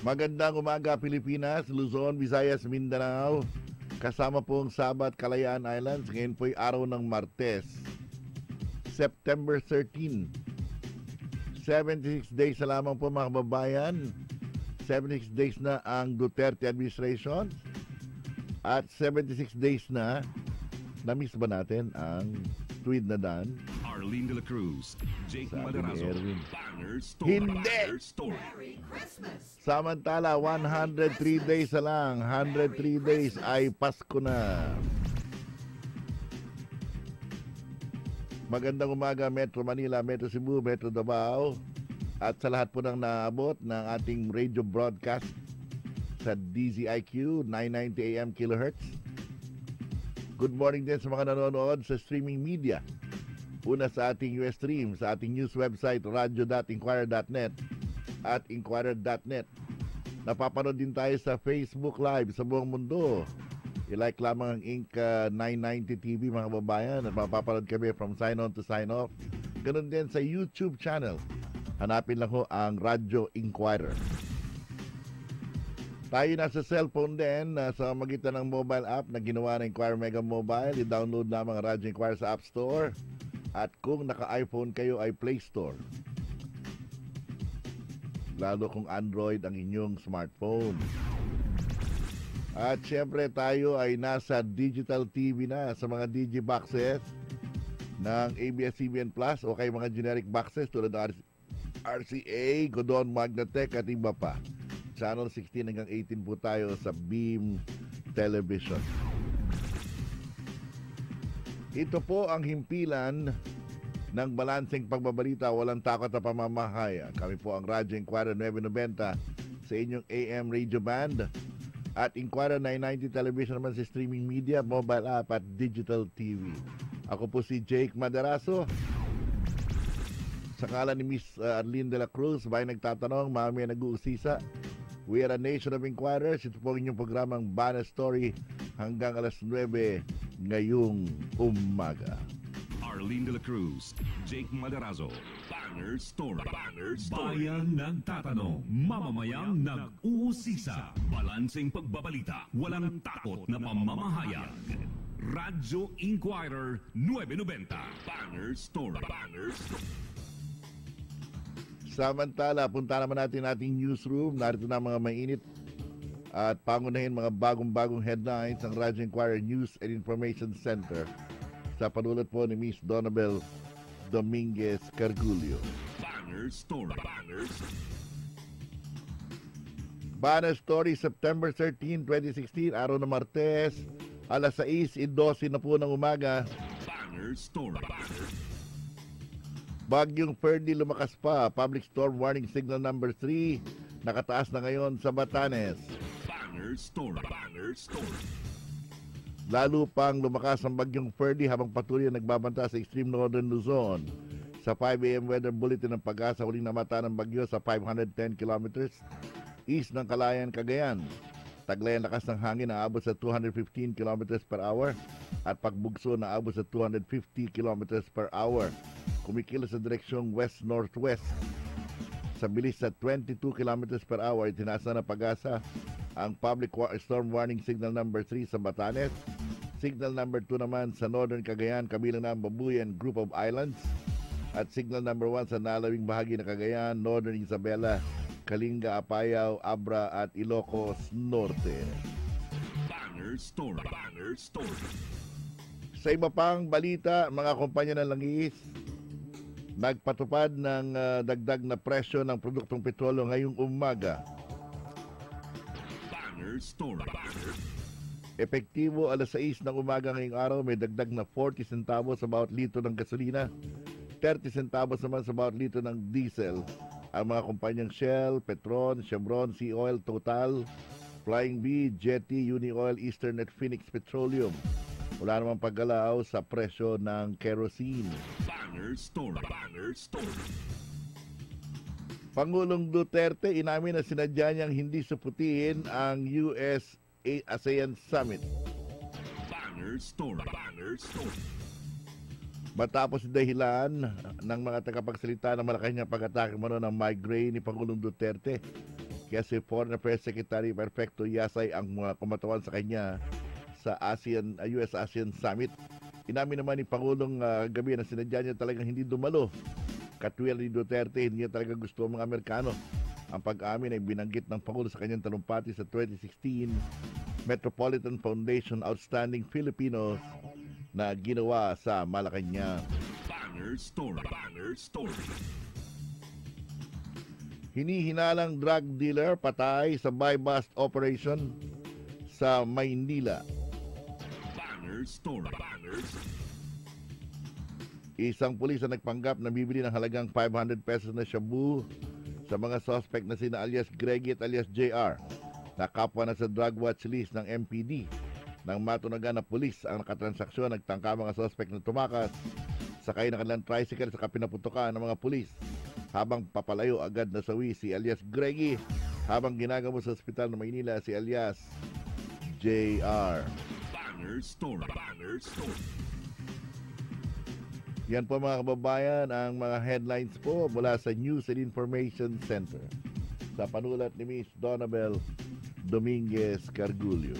Magandang umaga Pilipinas, Luzon, Visayas, Mindanao. Kasama pong Sabat, Kalayaan Islands. Ngayon po'y araw ng Martes, September 13. 76 days na lamang po mga kababayan. 76 days na ang Duterte administration. At 76 days na, na-miss ba natin ang tweet na dan? Arlene de la Cruz, Jake Madarazo, Banner Store. Hindi! Banner Store. Samantala, 103 days na lang. 103 days ay Pasko na. Magandang umaga, Metro Manila, Metro Cebu, Metro Davao. At sa lahat po ng naabot ng ating radio broadcast sa DZIQ 990 AM kilohertz. Good morning din sa mga nanonood sa streaming media. Una sa ating US stream, sa ating news website, radio.inquirer.net at inquirer.net. Napapanood din tayo sa Facebook Live sa buong mundo. I-like lamang ang Inc. 990 TV mga kababayan at mapapanood kami from sign on to sign off. Ganun din sa YouTube channel. Hanapin lang ho ang Radyo Inquirer. Tayo nasa cellphone din sa magitan ng mobile app na ginawa ng Inquirer Mega Mobile. I-download lamang ang Radyo Inquirer sa App Store. At kung naka-iPhone kayo ay Play Store. Lalo kung Android ang inyong smartphone. At syempre tayo ay nasa digital TV na sa mga digiboxes ng ABS-CBN Plus o kay mga generic boxes tulad ng RCA, Godon, Magnatec at iba pa. Channel 16 hanggang 18 po tayo sa Beam Television. Ito po ang himpilan ng balanseng pagbabalita, walang takot na pamamahaya. Kami po ang Radyo Inquirer 990 sa inyong AM radio band at Inquirer 990 television naman sa streaming media, mobile app at digital TV. Ako po si Jake Madarazo. Sa ngalan ni Miss Arlene de la Cruz, may nagtatanong, mami nag-uusisa. We are a nation of inquirers. Ito po ang inyong programang Banner Story hanggang alas 9 ngayong umaga. Arlene de la Cruz, Jake Madarazo, Banner Store. Banner Store. Bayan nagtatanong, mamamayang nag-uusisa. Balanseng pagbabalita, walang takot na pamamahayag. Radyo Inquirer 990. Banner Store. Banner Store. Samantala, punta naman natin ating newsroom. Narito na mga mainit at pangunahin mga bagong-bagong headlines ng Radyo Inquirer News and Information Center sa panulot po ni Miss Donabel Dominguez Cargulio. Banner Store. Banner Store. Banner Story, September 13, 2016, araw ng Martes, alas 6:12 na po ng umaga. Banner Store. Banner. Bagyong Ferdy lumakas pa. Public storm warning signal number 3. Nakataas na ngayon sa Batanes. Banner Store. Banner Store. Lalo pang lumakas ang bagyong Ferdy habang patuloy na nagbabanta sa extreme northern Luzon. Sa 5 AM weather bulletin ng Pag-asa, huling namata ng bagyo sa 510 kilometers east ng Calayan, Cagayan. Taglay ang lakas ng hangin na abot sa 215 kilometers per hour at pagbugso na abot sa 250 kilometers per hour. Kumikilos sa direksyong west-northwest. Sa bilis sa 22 kilometers per hour, itinasa ng Pag-asa ang public storm warning signal number 3 sa Batanes. Signal number 2 naman sa Northern Cagayan, kabilang ng Babuyan Group of Islands. At signal number 1 sa nalawing bahagi ng Cagayan, Northern Isabela, Kalinga, Apayao, Abra at Ilocos Norte. Banner Store. Banner Store. Sa iba pang balita, mga kumpanya ng langis nagpatupad ng dagdag na presyo ng produktong petrolyo ngayong umaga. Banner Store. Banner. Epektibo alas 6 ng umaga ngayong araw, may dagdag na 40 centavos sa bawat litro ng gasolina, 30 centavos naman sa bawat litro ng diesel. Ang mga kumpanyang Shell, Petron, Chevron, Sea Oil, Total, Flying Bee, Jetty, Unioil, Eastern at Phoenix Petroleum. Wala namang paggalaw sa presyo ng kerosene. Banner Store. Banner Store. Pangulong Duterte inamin na sinadya niyang hindi suputihin ang US-ASEAN Summit. Banner Store. Banner Store. Matapos dahilan ng mga tagapagsalita ng Malacanang pag-atake mano ng migraine ni Pangulong Duterte. Kaya si Foreign Affairs Secretary Perfecto Yasay ang kumatawan sa kanya sa US-ASEAN Summit. Inamin naman ni Pangulong gabi na sinadya niya talagang hindi dumalo. Katwiran ni Duterte, hindi niya talaga gusto ang mga Amerikano. Ang pag-amin ay binanggit ng Pangulo sa kanyang talumpati sa 2016 Metropolitan Foundation Outstanding Filipinos na ginawa sa Malacanang. Banner Story. Banner Story. Hinihinalang drug dealer patay sa buy-bust operation sa Maynila. Banner Story. Banner Story. Isang pulis ang nagpanggap na bibili ng halagang 500 pesos na shabu sa mga suspect na sina alias Greggy at alias JR. Nakapwa na sa drug watch list ng MPD. Nang matunagan na pulis ang nakatransaksyon, nagtangka mga suspect na tumakas sakay ng kanilang tricycle sa pinaputukan ng mga pulis. Habang papalayo, agad na sawi si alias Greggy habang ginagamo sa ospital ng Maynila si alias JR. Banner Story. Banner Story. Yan po mga kababayan ang mga headlines po mula sa News and Information Center. Sa panulat ni Miss Donabel Dominguez Cargulio.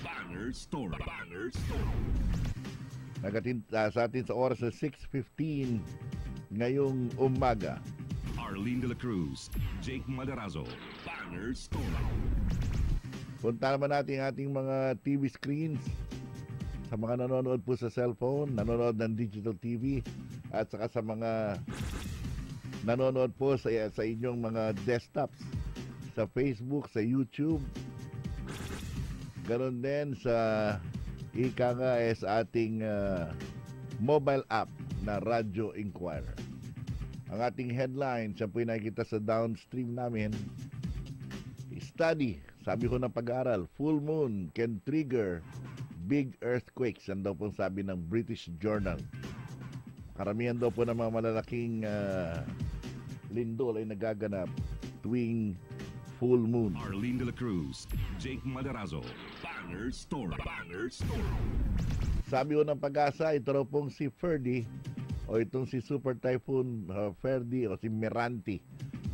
Banner Story. Banner Story. Nagatinta sa atin sa oras na 6:15 ngayong umaga. Arlene de la Cruz, Jake Madarazo. Banner Story. Punta naman natin ang ating mga TV screens. Sa mga nanonood po sa cellphone, nanonood ng digital TV, at saka sa mga nanonood po sa inyong mga desktops, sa Facebook, sa YouTube. Ganon din sa ika nga sa ating mobile app na Radio Inquirer. Ang ating headline, siya po yung nakikita sa downstream namin. Study, sabi ko ng pag-aaral, full moon can trigger big earthquakes. Yan daw pong sabi ng British Journal. Karamihan daw po ng mga malalaking lindol ay nagaganap tuwing full moon. Arlene de la Cruz, Jake Madarazo. Banner Story. Banner Story. Sabi ko ng Pag-asa, ito raw pong si Ferdy o itong si Super Typhoon Ferdy o si Meranti.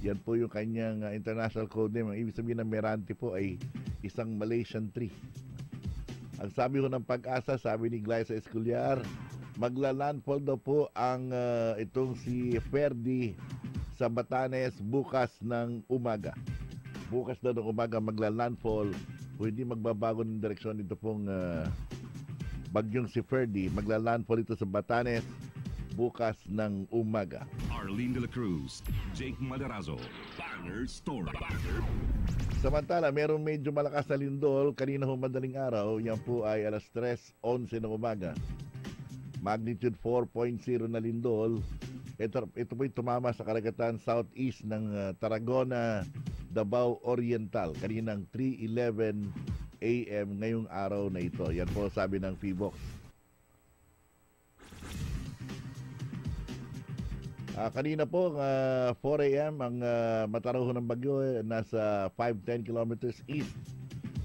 Yan po yung kanyang international code name. Ang ibig sabihin ng Meranti po ay isang Malaysian tree. Ang sabi ko ng Pag-asa, sabi ni Glyza Esculiar, magla-landfall daw po ang itong si Ferdy sa Batanes bukas ng umaga. Bukas daw ng umaga magla-landfall o hindi magbabago ng direksyon ito pong bagyong si Ferdy. Magla-landfall ito sa Batanes bukas ng umaga. Arlene de la Cruz, Jake Madarazo. Banner Story. Banner. Samantala, merong medyo malakas na lindol kanina madaling araw. Yan po ay alas 3:11 ng umaga. Magnitude 4.0 na lindol. Ito po ay tumama sa karagatan southeast ng Tarragona, Davao Oriental. Kaninang 3:11 a.m. ngayong araw na ito. Yan po sabi ng PHIVOX. Kanina po, 4 a.m. ang mataraho ng bagyo nasa 510 kilometers east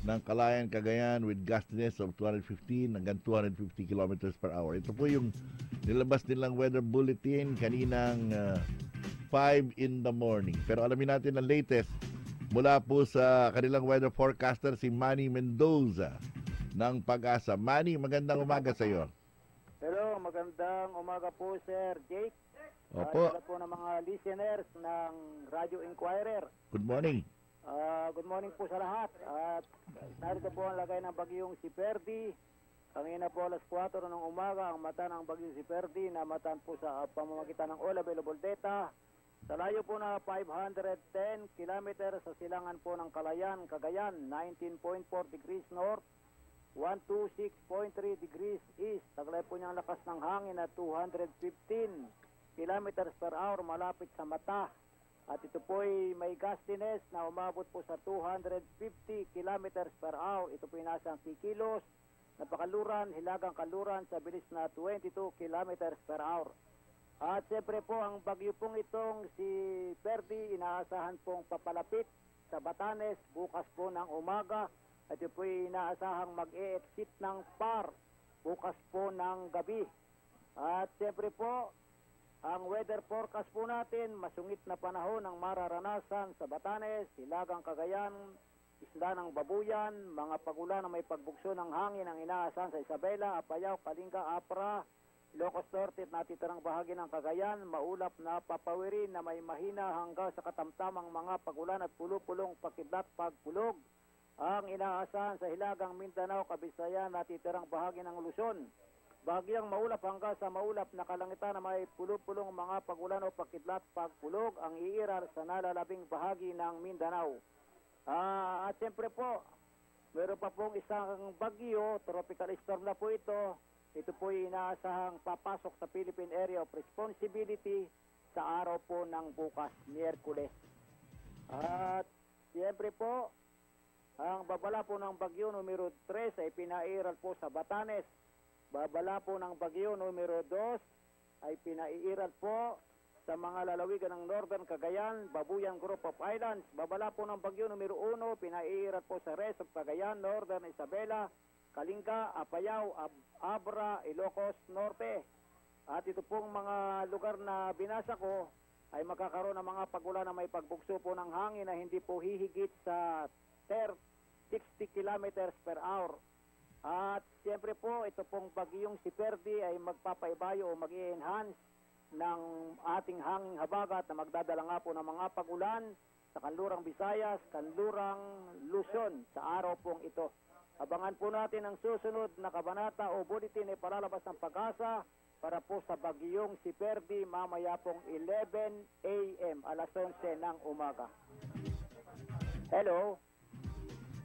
ng Calayan, Cagayan with gustiness of 215 hanggang 250 kilometers per hour. Ito po yung nilabas nilang weather bulletin kaninang 5 in the morning. Pero alamin natin ang latest mula po sa kanilang weather forecaster si Manny Mendoza ng Pag-asa. Manny, magandang umaga sa iyo. Hello, magandang umaga po Sir Jake. Opo. Po ng mga listeners ng Radio Inquirer. Good morning. Good morning po sa lahat. At narito po ang lagay ng bagyong si Ferdy. Kanina po alas 4 ng umaga ang mata ng bagyong si Ferdy na matan po sa pamamagitan ng all available data. Sa layo po na 510 kilometers sa silangan po ng Calayan, Cagayan, 19.4 degrees north, 126.3 degrees east. Taglay po niyang lakas ng hangin na 215 kilometers per hour malapit sa mata. At ito po ay may gustiness na umabot po sa 250 kilometers per hour. Ito po ay nasa kikilos, napakaluran, hilagang kaluran sa bilis na 22 kilometers per hour. At siyempre po ang bagyo pong itong si Ferdy inaasahan pong papalapit sa Batanes bukas po ng umaga. At ito po ay inaasahang mag-e-exit ng PAR bukas po ng gabi. At siyempre po Ang weather forecast po natin, masungit na panahon ang mararanasan sa Batanes, Hilagang Cagayan, Isla ng Babuyan, mga pagulan na may pagbugso ng hangin ang inaasahan sa Isabela, Apayao, Kalinga, Apra, Ilocos Norte at natitirang bahagi ng Cagayan, maulap na papawirin na may mahina hanggang sa katamtamang mga pagulan at pulupulong pakidlat pagpulog. Ang inaasahan sa Hilagang Mindanao, Kabisayan, natitirang bahagi ng Luzon. Bahagyang maulap hanggang sa maulap na kalangitan na may pulupulong mga pagulan o pakidlat pagpulog ang iiral sa nalalabing bahagi ng Mindanao. At siyempre po, meron pa pong isang bagyo, tropical storm na po ito. Ito po inaasahang papasok sa Philippine Area of Responsibility sa araw po ng bukas, Miyerkules. At siyempre po, ang babala po ng bagyo numero 3 ay pinairal po sa Batanes. Babala po ng bagyo numero 2 ay pinairal po sa mga lalawigan ng Northern Cagayan, Babuyan Group of Islands. Babala po ng bagyo numero 1, pinaiiral po sa rest of Cagayan, Northern Isabela, Kalinga, Apayao, Abra, Ilocos Norte. At ito pong mga lugar na binasa ko ay magkakaroon ng mga pagulan na may pagbugso po ng hangin na hindi po hihigit sa 60 kilometers per hour. At siyempre po, ito pong bagyong si Perdi ay magpapaibayo o mag-i-enhance ng ating hanging habagat na magdadala nga po ng mga pagulan sa kanlurang Visayas, kanlurang Luzon sa araw pong ito. Abangan po natin ang susunod na kabanata o bulletin ay palalabas ng Pag-asa para po sa bagyong si Perdi mamaya pong 11 a.m. alas 11 ng umaga. Hello?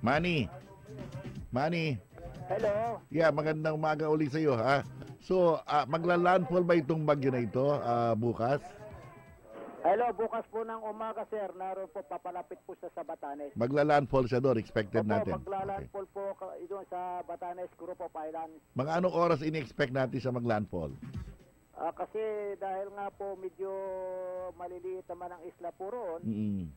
Manny. Hello? Yeah, magandang umaga uli sa iyo, ha? So, magla-landfall ba itong bagyo na ito bukas? Hello, bukas po ng umaga, sir. Naroon po, papalapit po sa Batanes. Magla-landfall siya doon, expected Opo, natin. magla-landfall po doon sa Batanes Group of Islands. Mga anong oras ini-expect natin siya mag-landfall? Kasi dahil nga po medyo maliliit naman ang isla po roon,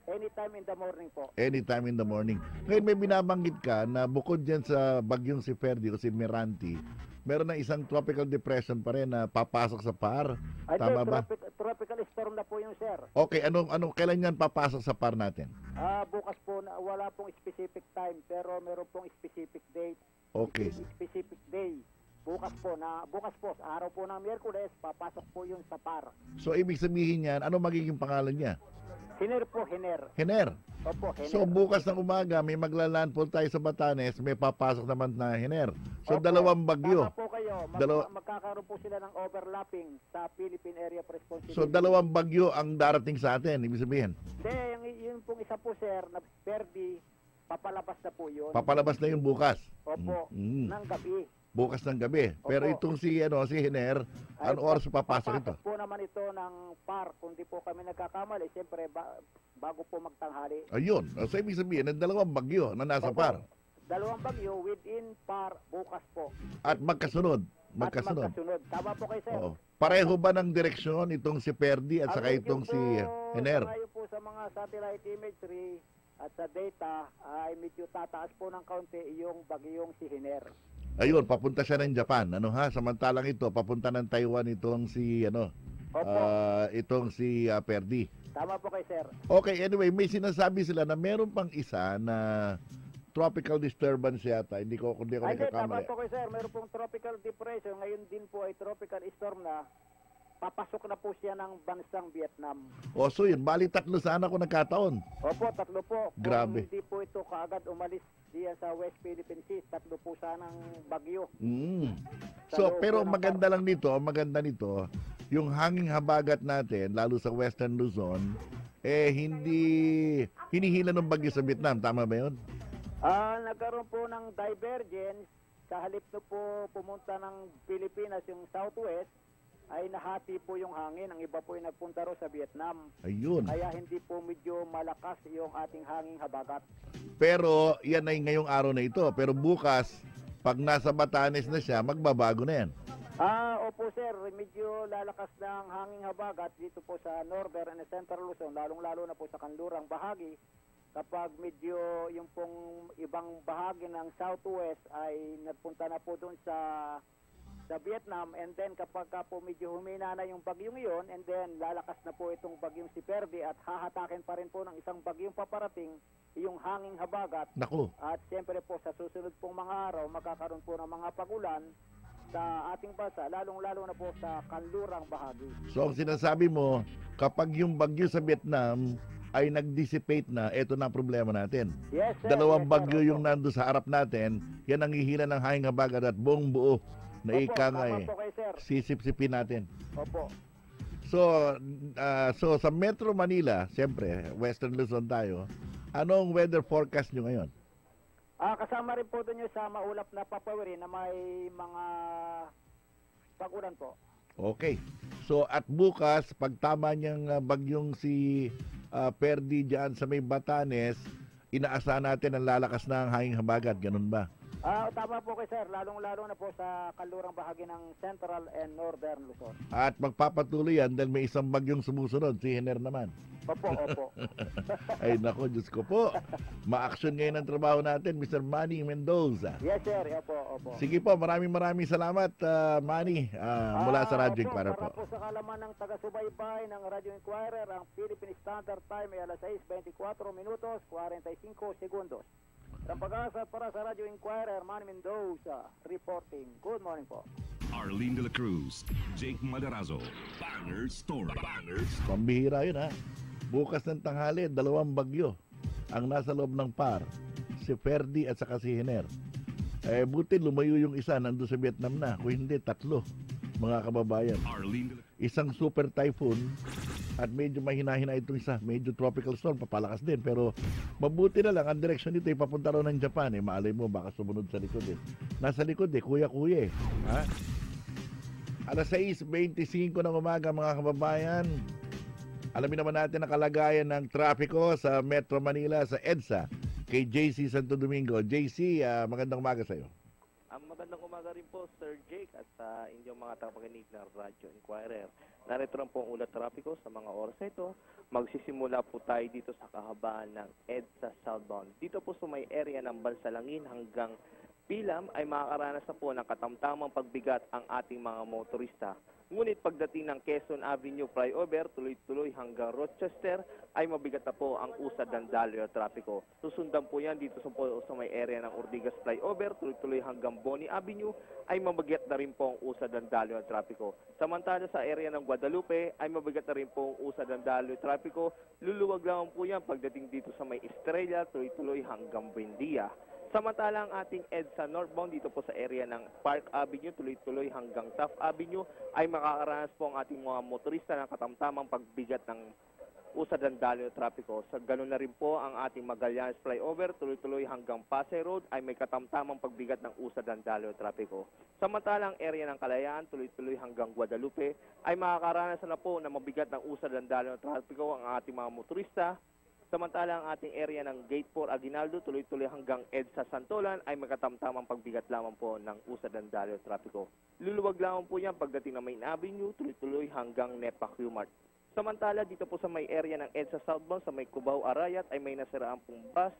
anytime in the morning po. Anytime in the morning. Ngayon may binabanggit ka na bukod dyan sa bagyong si Ferdi o si Miranti, meron na isang tropical depression pa rin na papasok sa PAR. Ay, Tama ba? Tropical storm na po yung sir. Okay, kailan yan papasok sa PAR natin? Bukas po, wala pong specific time, pero meron pong specific date. Okay. Specific day. Bukas po, sa araw po ng Miyerkules, papasok po yun sa PAR. So, ibig sabihin yan, ano magiging pangalan niya? Hiner po, Hiner. Hiner. Opo, Hiner. So, bukas ng umaga, may magla-landfall tayo sa Batanes, may papasok naman na Hiner. So, Opo, dalawang bagyo. tama po kayo. Magkakaroon po sila ng overlapping sa Philippine Area of Responsibility. So, dalawang bagyo ang darating sa atin, ibig sabihin. Hindi, yun pong isa po, sir, na Perdi, papalabas na po yun. Papalabas na yung bukas. Opo, ng gabi. Bukas ng gabi. Pero Opo. itong si Hiner, ano oras papasok ito? Papasok po naman ito ng PAR. Kung di po kami nagkakamali, siyempre bago po magtanghali. Ayun. So, ibig sabihin, ang dalawang bagyo na nasa Opo. PAR. Dalawang bagyo within PAR bukas po. At magkasunod. At magkasunod. Tama po kayo, sir. Oo. Pareho ba ng direksyon itong si Perdi at saka itong si Hiner? Ngayon po sa mga satellite imagery at sa data ay medyo tataas po ng kaunti yung bagyong si Hiner. Ayun, papunta siya ng Japan. Samantalang ito, papunta ng Taiwan itong si, itong si Perdi. Tama po kay sir. Okay, anyway, may sinasabi sila na meron pang isa na tropical disturbance yata. Hindi ko Tama nagkakamali. po kay sir. Meron pong tropical depression. Ngayon din po ay tropical storm na. Papasok na po siya ng bansang Vietnam. O, so yun, bali tatlo sana kung nagkataon. Opo, tatlo po. Grabe. Kung hindi po ito kaagad umalis diyan sa West Philippine Sea, tatlo po sanang bagyo. So, pero maganda nito, yung hanging habagat natin, lalo sa Western Luzon, hindi hinihila ng bagyo sa Vietnam. Tama ba yun? Nagkaroon po ng divergence. Sa halip na po pumunta ng Pilipinas yung Southwest, ay nahati po yung hangin. Ang iba po ay nagpunta ro sa Vietnam. Ayun. Kaya hindi po medyo malakas yung ating hanging habagat. Pero yan ay ngayong araw na ito. Pero bukas, pag nasa Batanes na siya, magbabago na yan. Opo sir, medyo lalakas na ang hanging habagat dito po sa Northern and Central Luzon, lalong-lalo na po sa kanlurang bahagi. Kapag medyo yung pong ibang bahagi ng Southwest ay nagpunta na po doon sa sa Vietnam, and then kapag po medyo humina na yung bagyong iyon, and then lalakas na po itong bagyong si Perdi at hahatakin pa rin po ng isang bagyong paparating, yung hanging habagat. Naku. At siyempre po sa susunod pong mga araw, magkakaroon po ng mga pagulan sa ating bansa, lalong-lalo na po sa kanlurang bahagi. So ang sinasabi mo, kapag yung bagyo sa Vietnam ay nag-dissipate na, ito na ang problema natin. Yes, sir. Dalawang Yes, sir. bagyo yung nando sa harap natin, yan ang hihila ng hanging habagat at buong buo na Opo, ika nga tama eh. po kayo, sir. Sisip-sipin natin. Opo. So sa Metro Manila, siyempre, Western Luzon tayo, anong weather forecast nyo ngayon? Kasama rin po doon yung sa maulap na papawiri na may mga pagulan po. Okay. So at bukas, pag tama niyang bagyong si Perdi dyan sa may Batanes, inaasahan natin ang lalakas na ang hanging habagat. Ganun ba? Tama po kayo, sir. Lalong-lalo na po sa kanlurang bahagi ng Central and Northern Luzon. At magpapatuloy yan dahil may isang bagyong sumusunod, si Hener naman. Opo, opo. Ay nako, Diyos ko po. Ma-action ngayon ang trabaho natin, Mr. Manny Mendoza. Yes, sir. Opo, opo. Sige po, maraming salamat, Manny, mula sa Radyo Opo, Inquirer para po. po sa kalaman ng taga-subaybay ng Radyo Inquirer, ang Philippine Standard Time ay alas 6:24 minutos, 45 segundos. Ang pag-asa para sa Radyo Inquirer, Manny Mendoza, reporting. Good morning po. Arlene de la Cruz, Jake Madarazo, Banner Story. Banner Story. Pambihira yun ha. Bukas ng tanghali, 2 bagyo ang nasa loob ng PAR. Si Perdi at saka si Hener. Buti lumayo yung isa, nandun sa Vietnam na. Kung hindi, 3, mga kababayan. Arlene de la Isang super typhoon at medyo mahina-hina itong isa. Medyo tropical storm, papalakas din. Pero mabuti na lang, ang direksyon nito ay papunta raw ng Japan. Maalay mo, baka sumunod sa likod eh. Nasa likod kuya-kuya eh. Ha? Alas 6:25 ng umaga mga kababayan. Alamin naman natin ang kalagayan ng trapiko sa Metro Manila, sa EDSA, kay JC Santo Domingo. JC, magandang umaga sa iyo. Magandang umaga rin po, Sir Jake, at sa inyong mga tagapakinig ng Radyo Inquirer. Narito lang po ang ulat trapiko sa mga oras na ito. Magsisimula po tayo dito sa kahabaan ng EDSA Southbound. Dito po sa may area ng Bansalangin hanggang Pilam ay makakaranas na po ng katamtamang pagbigat ang ating mga motorista. Ngunit pagdating ng Quezon Avenue Flyover, tuloy-tuloy hanggang Rochester, ay mabigat na po ang usad ng daloy at trapiko. Susundan po yan dito sa may area ng Ortigas Flyover, tuloy-tuloy hanggang Boni Avenue, ay mabigat na rin po ang usad ng daloy at trapiko. Samantala sa area ng Guadalupe, ay mabigat na rin po ang usad ng daloy at trapiko. Luluwag lang po yan pagdating dito sa may Estrella, tuloy-tuloy hanggang Buendia. Samantala ang ating EDSA northbound dito po sa area ng Park Avenue, tuloy-tuloy hanggang Taft Avenue, ay makakaranas po ang ating mga motorista ng katamtamang pagbigat ng usad ng daloy at trapiko. Sa ganun na rin po ang ating Magallanes Flyover, tuloy-tuloy hanggang Pasay Road, ay may katamtamang pagbigat ng usad ng daloy at trapiko. Samantala ang area ng Kalayaan, tuloy-tuloy hanggang Guadalupe, ay makakaranas na po na mabigat ng usad ng daloy at trapiko ang ating mga motorista. Samantala ang ating area ng Gate 4 Aguinaldo, tuloy-tuloy hanggang EDSA Santolan ay magkatamtamang pagbigat lamang po ng usad ng daloy at trapiko. Luluwag lamang po yan pagdating ng Main Avenue, tuloy-tuloy hanggang NEPA Q-Mart. Samantala dito po sa may area ng EDSA Southbound sa may Cubao Arayat ay may nasiraan pong bus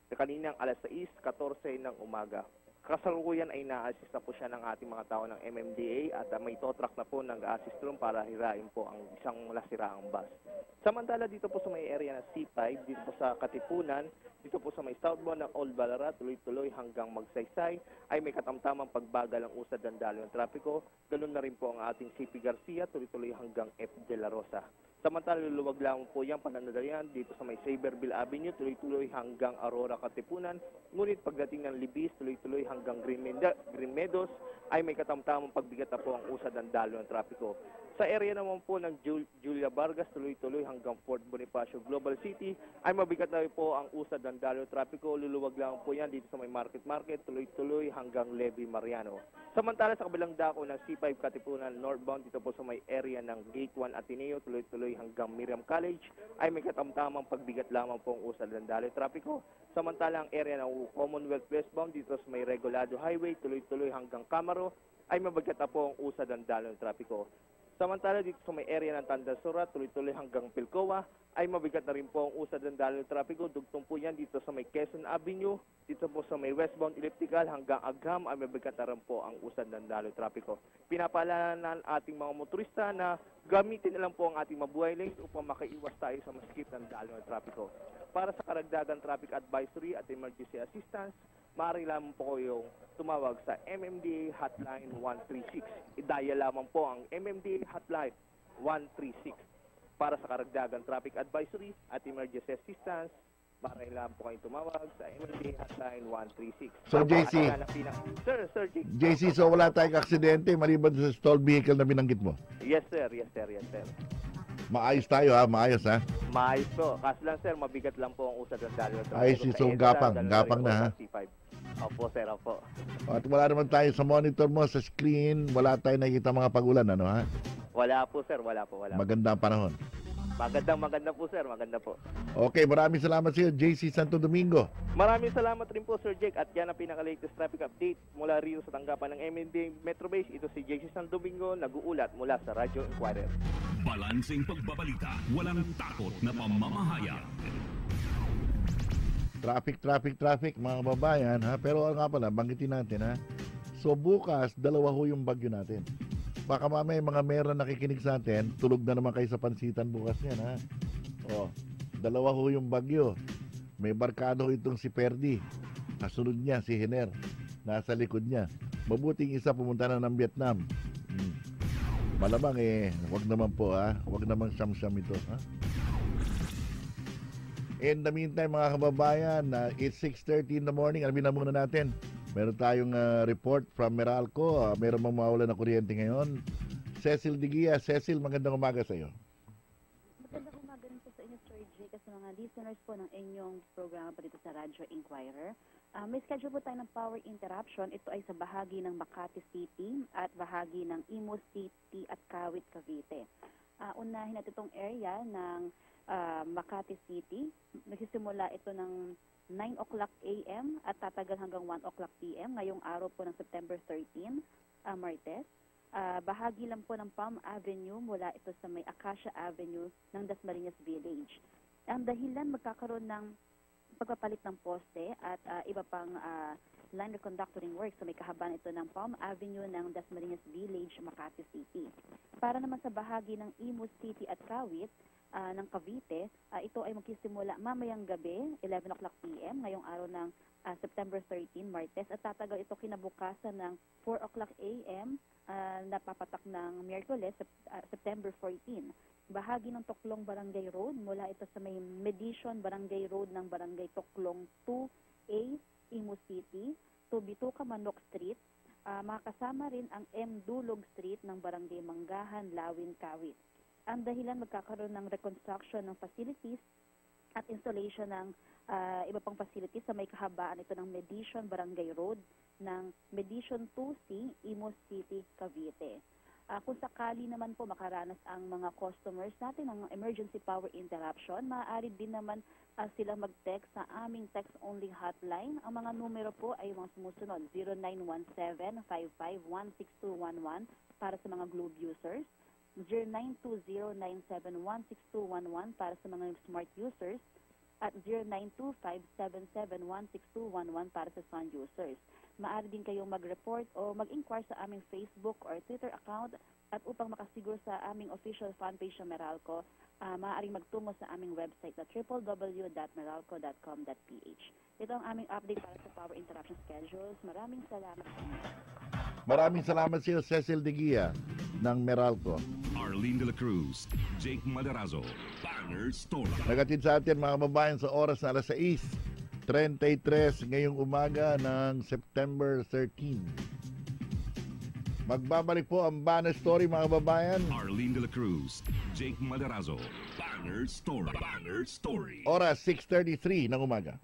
sa kaninang alas 6:14 ng umaga. Kasalukuyan ay na-assist na po siya ng ating mga tao ng MMDA at may tow truck na po ng assist room para hirain po ang isang nasiraang bus. Samantala dito po sa may area ng C5, dito po sa Katipunan, dito po sa may southbound ng Old Balara, tuloy-tuloy hanggang Magsaysay, ay may katamtamang pagbagal ang usad ng daloy ng trapiko. Ganun na rin po ang ating CP Garcia, tuloy-tuloy hanggang F. De La Rosa. Samantala, luluwag lamang po yung pananadalian dito sa may Saberville Avenue, tuloy-tuloy hanggang Aurora, Katipunan. Ngunit pagdating ng Libis, tuloy-tuloy hanggang Green Meadows, ay may katamtamang pagbigat na po ang usad ng daloy ng trapiko. Sa area naman po ng Julia Vargas, tuloy-tuloy hanggang Fort Bonifacio Global City, ay mabigat na rin po ang usad ng daloy ng trapiko. Luluwag lamang po yan dito sa may Market, tuloy-tuloy hanggang Levy Mariano. Samantala sa kabilang dako ng C5 Katipunan northbound dito po sa may area ng Gate 1 Ateneo, tuloy-tuloy hanggang Miriam College, ay may katamtamang pagbigat lamang po ang usad ng daloy trapiko. Samantala ang area ng Commonwealth westbound dito sa may Regulado Highway, tuloy-tuloy hanggang Camaro, ay mabigat na po ang usad ng daloy trapiko. Samantala dito sa may area ng Tandasura, tuloy-tuloy hanggang Pilcoa, ay mabigat na rin po ang usad ng daloy ng trapiko. Dugtong po yan dito sa may Quezon Avenue, dito po sa may westbound elliptical hanggang Agham ay mabigat na rin po ang usad ng daloy ng trapiko. Pinapaalala ng ating mga motorista na gamitin na lang po ang ating mabuhay lanes upang makaiwas tayo sa masikip ng daloy ng trapiko. Para sa karagdagang traffic advisory at emergency assistance, maaari lamang po kayong tumawag sa MMDA Hotline 136. I-dial lamang po ang MMDA Hotline 136. Para sa karagdagang traffic advisory at emergency assistance, maaari lamang po kayong tumawag sa MMDA Hotline 136. So, JC. Sir Jake. JC, so wala tayong aksidente maliban sa stalled vehicle na binanggit mo? Yes, sir. Maayos tayo ha, maayos ha. Maayos po. Kaso lang, sir, mabigat lang po ang usad ng daloy ng trapiko. Ay, si so gapang na ha. Opo, sir, opo. At wala naman tayo sa monitor mo, sa screen, wala tayong nakikita mga pagulan, ano ha? Wala po, sir. Wala po. Maganda ang panahon. Maganda po, sir. Maganda po. Okay, maraming salamat sa iyo, JC Santo Domingo. Maraming salamat rin po, Sir Jake. At yan ang pinaka-latest traffic update mula rin sa tanggapan ng MND Metro Base. Ito si JC Santo Domingo, nag-uulat mula sa Radyo Inquirer. Balanseng pagbabalita, walang takot na pamamahayag. Traffic, mga babayan ha. Pero nga pala, banggitin natin ha. So bukas, 2 ho yung bagyo natin. Baka mamaya mga meron nakikinig sa atin, tulog na naman kayo sa pansitan bukas yan ha. O, 2 ho yung bagyo. May barkado itong si Perdi. Kasunod niya si Hiner. Nasa likod niya. Mabuting isa pumunta na ng Vietnam. Malamang wag naman po ha. Wag naman siyam-siyam ito ha. In the meantime mga kababayan, it's 6:30 in the morning. Alamin na muna natin. Meron tayong report from Meralco. Meron mang mawala na kuryente ngayon. Cecil Digia. Cecil, magandang umaga sa iyo. Magandang umaga rin po sa inyo, Sir Jake, sa mga listeners po ng inyong programa pa dito sa Radyo Inquirer. May schedule po tayo ng power interruption. Ito ay sa bahagi ng Makati City at bahagi ng Imus City at Kawit, Cavite. Unahin natin itong area ng Makati City. Nagsisimula ito ng 9 o'clock a.m. at tatagal hanggang 1 o'clock p.m. ngayong araw po ng September 13, Martes. Bahagi lang po ng Palm Avenue mula ito sa may Acacia Avenue ng Dasmariñas Village. Ang dahilan magkakaroon ng pagpapalit ng poste at iba pang line reconductoring work sa may kahabaan ito ng Palm Avenue ng Dasmariñas Village, Makati City. Para naman sa bahagi ng Imus City at Kawit, ng Cavite, ito ay magsisimula mamayang gabi, 11 o'clock p.m. ngayong araw ng September 13, Martes, at tatagal ito kinabukasan ng 4 o'clock a.m. Napapatak ng Miyerkules, September 14. Bahagi ng Toklong Barangay Road, mula ito sa may Medition Barangay Road ng Barangay Toklong 2A, Imus City, to Bituka Manok Street, makasama rin ang M. Dulog Street ng Barangay Manggahan, Lawin, Kawit. Ang dahilan magkakaroon ng reconstruction ng facilities at installation ng iba pang facilities sa may kahabaan ito ng Medition Barangay Road ng Medition 2C, Imus City, Cavite. Kung sakali naman po makaranas ang mga customers natin ng emergency power interruption, maaari din naman sila mag-text sa aming text-only hotline. Ang mga numero po ay mga sumusunod, 0917-5516211 para sa mga Globe users, 0920-971-6211 para sa mga smart users, at 0925-771-6211 para sa Sun users. Maaari din kayong mag-report o mag-inquire sa aming Facebook or Twitter account, at upang makasiguro sa aming official fanpage ng Meralco, maaaring magtungo sa aming website na www.meralco.com.ph. Ito ang aming update para sa power interruption schedules. Maraming salamat. Maraming salamat sa iyo, Cecil Digia ng Meralco. Arlene de la Cruz, Jake Madarazo, Banner Story. Nagatid sa atin mga kababayan sa oras na alas 6:33 ngayong umaga ng September 13. Magbabalik po ang Banner Story mga kababayan. Arlene de la Cruz, Jake Madarazo, Banner Story. Banner Story. Oras 6:33 ng umaga.